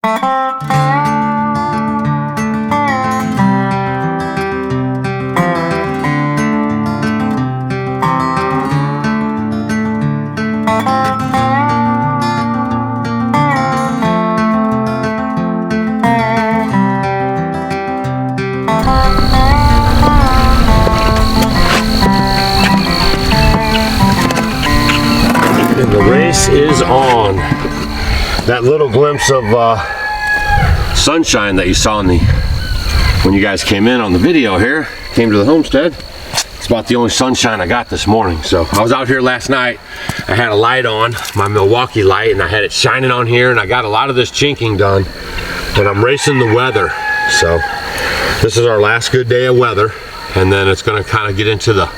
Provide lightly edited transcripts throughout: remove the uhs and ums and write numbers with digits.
And the race is on. That little glimpse of sunshine that you saw in when you guys came in on the video here, came to the homestead, it's about the only sunshine I got this morning. So I was out here last night, I had a light on, my Milwaukee light, and I had it shining on here, and I got a lot of this chinking done, and I'm racing the weather. So this is our last good day of weather, and then it's gonna kind of get into the,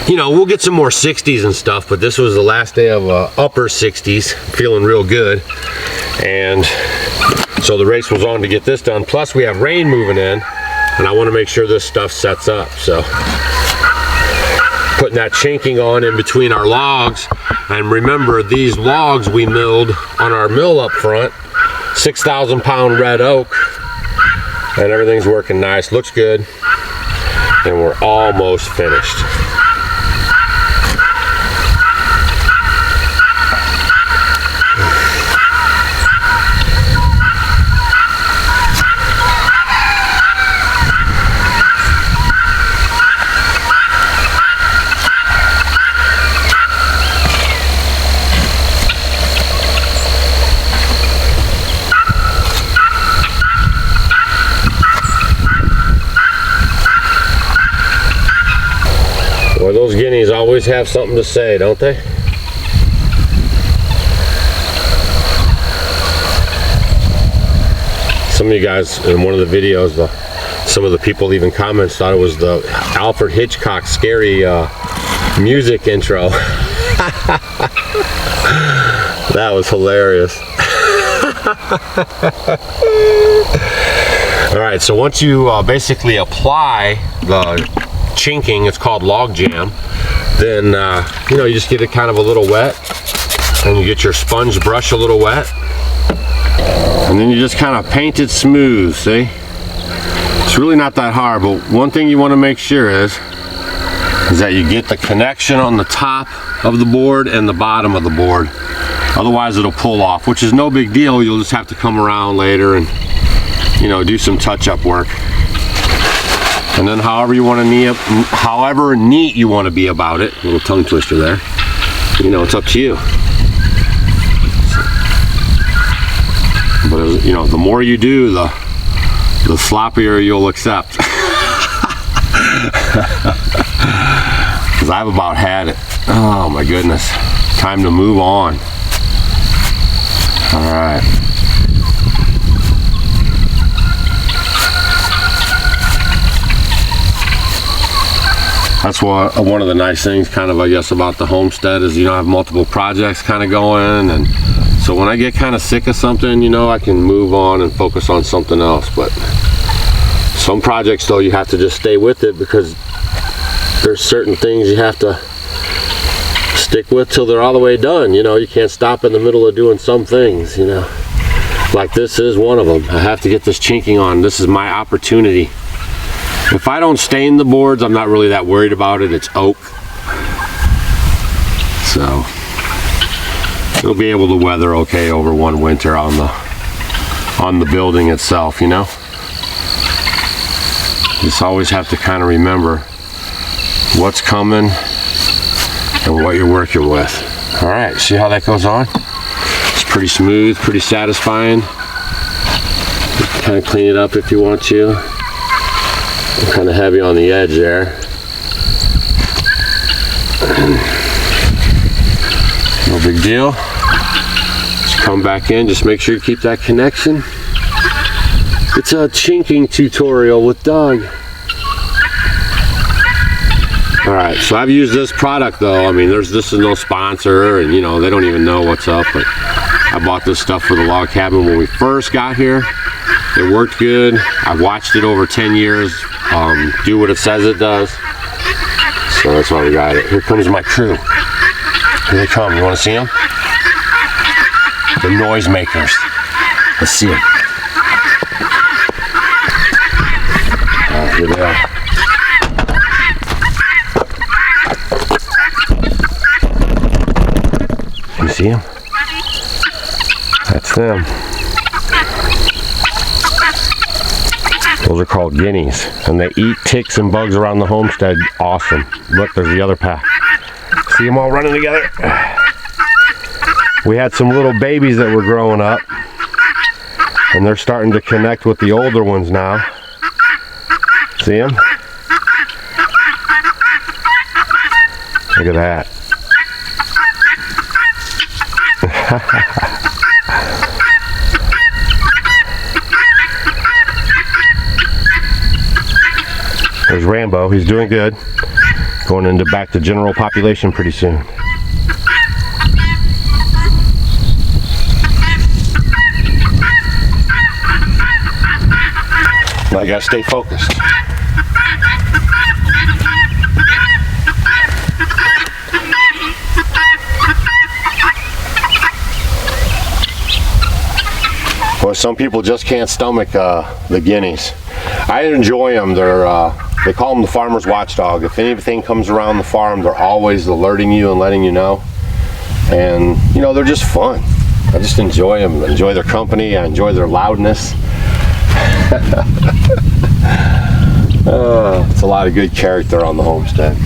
you know, we'll get some more 60s and stuff, but this was the last day of upper 60s, feeling real good. And so the race was on to get this done. Plus we have rain moving in, and I want to make sure this stuff sets up. So putting that chinking on in between our logs. And remember, these logs we milled on our mill up front, 6,000 pound red oak, and everything's working nice, looks good, and we're almost finished. Well, those guineas always have something to say, don't they? Some of you guys in one of the videos, some of the people leaving comments thought it was the Alfred Hitchcock scary music intro. That was hilarious. All right, so once you basically apply the chinking, it's called log jam, then you know, you just get it kind of a little wet, and you get your sponge brush a little wet, and then you just kind of paint it smooth. See, it's really not that hard, but one thing you want to make sure is that you get the connection on the top of the board and the bottom of the board, otherwise it'll pull off, which is no big deal. You'll just have to come around later and, you know, do some touch-up work. And then however you want to however neat you want to be about it, a little tongue twister there, you know, it's up to you. But you know, the more you do, the sloppier you'll accept. Because I've about had it. Oh my goodness. Time to move on. All right. That's one of the nice things, kind of, I guess, about the homestead is, you know, I have multiple projects kind of going, and so when I get kind of sick of something, you know, I can move on and focus on something else. But some projects, though, you have to just stay with it, because there's certain things you have to stick with till they're all the way done. You know, you can't stop in the middle of doing some things, you know. Like this is one of them. I have to get this chinking on. This is my opportunity. If I don't stain the boards, I'm not really that worried about it. It's oak, so it'll be able to weather okay over one winter on the building itself, you know. You just always have to kind of remember what's coming and what you're working with. All right, see how that goes on? It's pretty smooth, pretty satisfying. Kind of clean it up if you want to. I'm kind of heavy on the edge there. No big deal. Just come back in, just make sure you keep that connection. It's a chinking tutorial with Doug. Alright, so I've used this product though. I mean, this is no sponsor, and you know, they don't even know what's up, but I bought this stuff for the log cabin when we first got here. It worked good. I've watched it over 10 years do what it says it does. So that's why we got it. Here comes my crew. Here they come. You want to see them? The noise makers. Let's see them. Good deal. You see them? That's them. Those are called Guineas, and they eat ticks and bugs around the homestead. Awesome. Look, there's the other pack. See them all running together? We had some little babies that were growing up, and they're starting to connect with the older ones now. See them? Look at that. There's Rambo. He's doing good. Going into back to general population pretty soon. Now you gotta stay focused. Well, some people just can't stomach the Guineas. I enjoy them. They call them the farmer's watchdog. If anything comes around the farm, they're always alerting you and letting you know. And you know, they're just fun. I just enjoy them. I enjoy their company. I enjoy their loudness. It's a lot of good character on the homestead.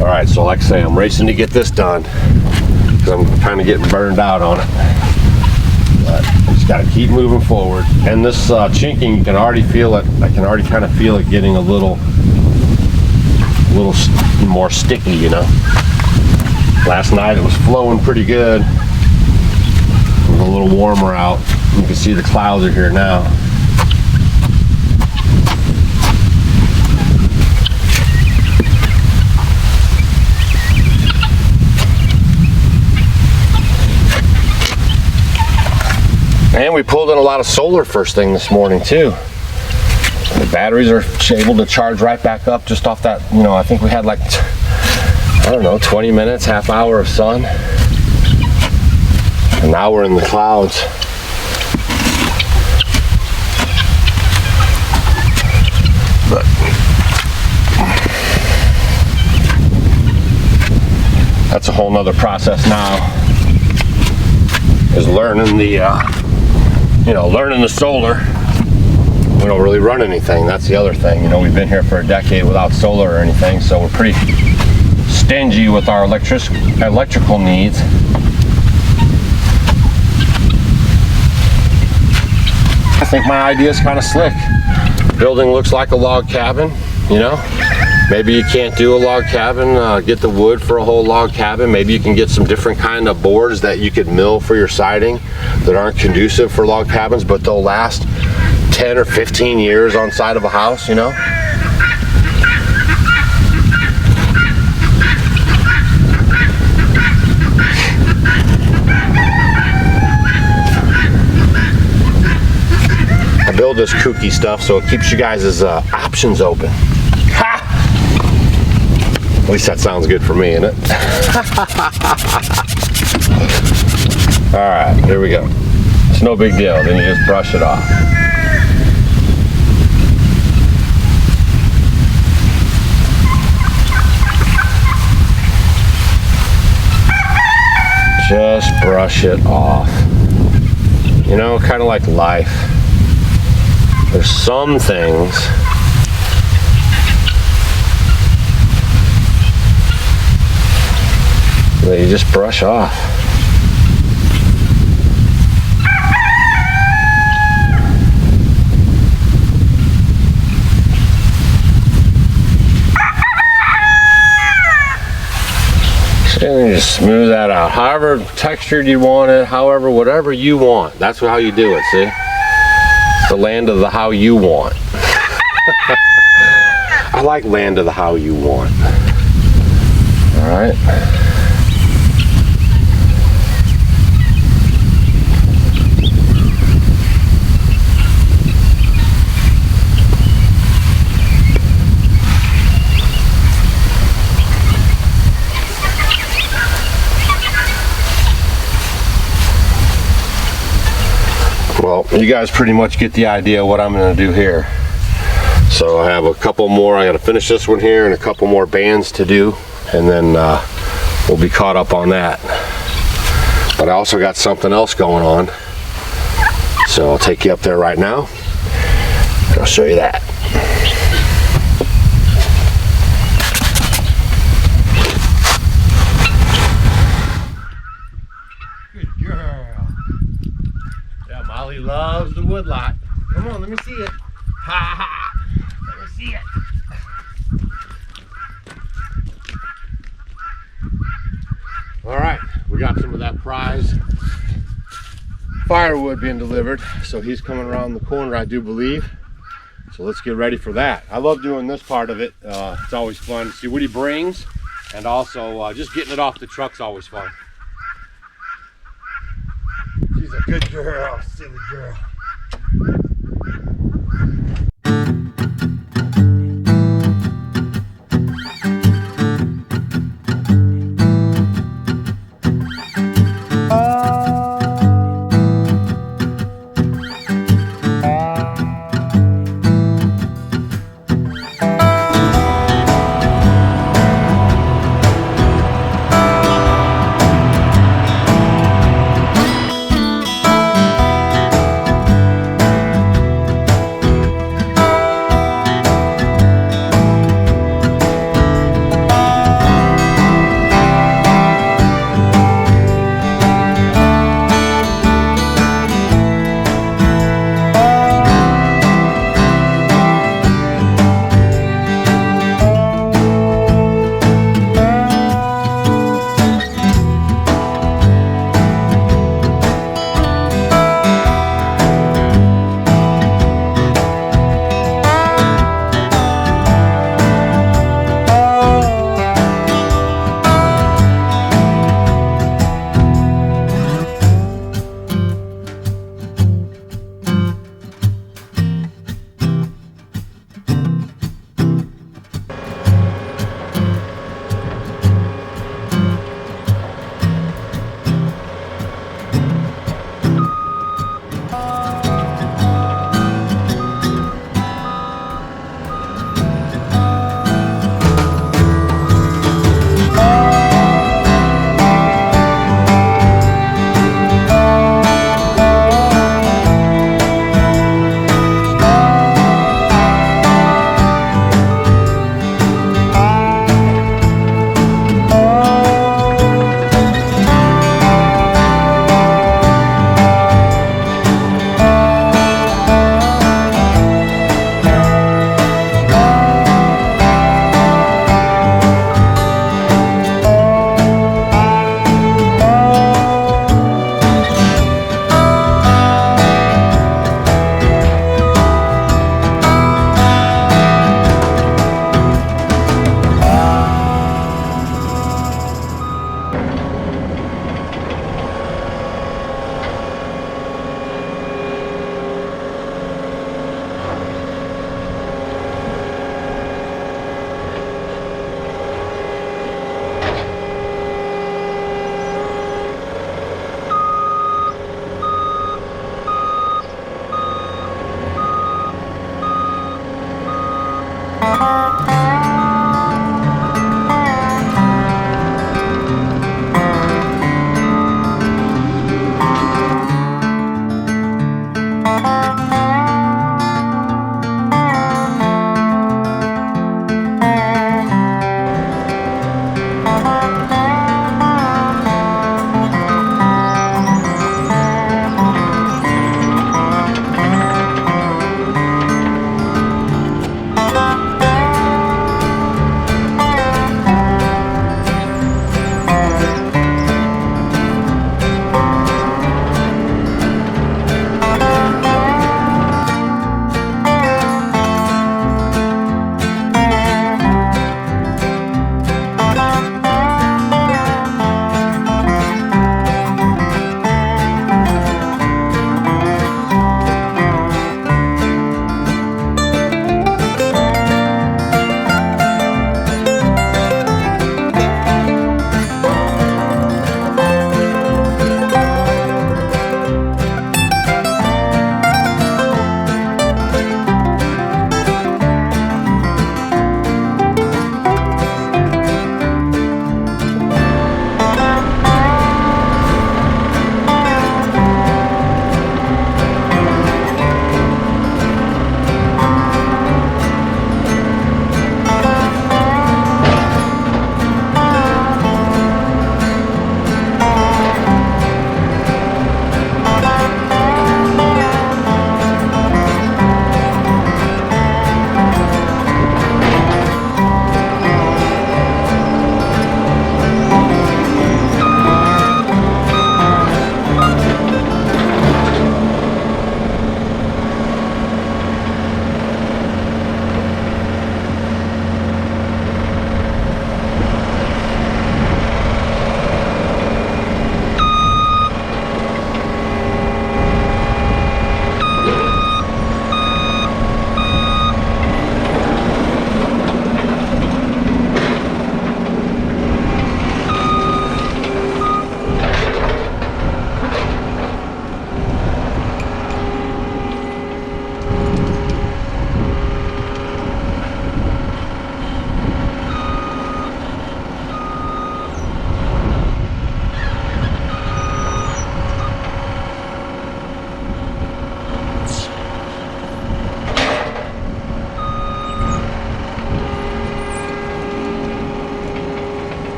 All right, so like I say, I'm racing to get this done because I'm kind of getting burned out on it. But I just got to keep moving forward. And this chinking, you can already feel it. I can already kind of feel it getting a little more sticky, you know. Last night it was flowing pretty good. It was a little warmer out. You can see the clouds are here now. And we pulled in a lot of solar first thing this morning too. The batteries are able to charge right back up just off that, you know, I think we had like, I don't know, 20 minutes, half hour of sun. And now we're in the clouds. But that's a whole nother process now, is learning learning the solar. We don't really run anything. That's the other thing. You know, we've been here for a decade without solar or anything, so we're pretty stingy with our electrical needs. I think my idea is kind of slick. Building looks like a log cabin, you know. Maybe you can't do a log cabin, get the wood for a whole log cabin. Maybe you can get some different kind of boards that you could mill for your siding that aren't conducive for log cabins, but they'll last 10 or 15 years on side of a house, you know. I build this kooky stuff so it keeps you guys' options open. Ha! At least that sounds good for me, innit? Alright, here we go. It's no big deal, then you just brush it off. Just brush it off. You know, kind of like life. There's some things that you just brush off. And then you just smooth that out. However textured you want it, however, whatever you want. That's how you do it, see? It's the land of the how you want. I like land of the how you want. All right. Well, you guys pretty much get the idea of what I'm going to do here. So I have a couple more. I got to finish this one here and a couple more bands to do, and then we'll be caught up on that. But I also got something else going on, so I'll take you up there right now and I'll show you that. Good girl. Yeah, Molly loves the woodlot. Come on, let me see it. Ha ha! Let me see it. All right, we got some of that prize firewood being delivered, so he's coming around the corner, I do believe. So let's get ready for that. I love doing this part of it. It's always fun to see what he brings, and also just getting it off the truck's always fun. She's a good girl, silly girl.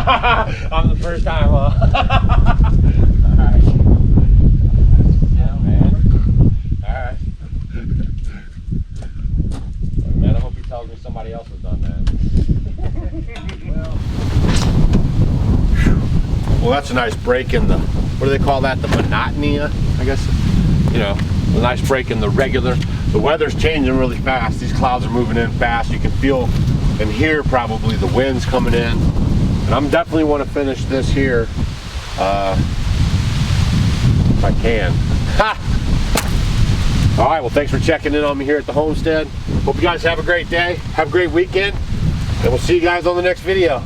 On the first time, huh? Alright. Yeah, man. Alright. Man, I hope he tells me somebody else has done that. Well, that's a nice break in the, what do they call that? The monotony, I guess. You know, a nice break in the regular. The weather's changing really fast. These clouds are moving in fast. You can feel and hear probably the winds coming in. And I'm definitely want to finish this here if I can. Ha! All right, well, thanks for checking in on me here at the homestead. Hope you guys have a great day. Have a great weekend. And we'll see you guys on the next video.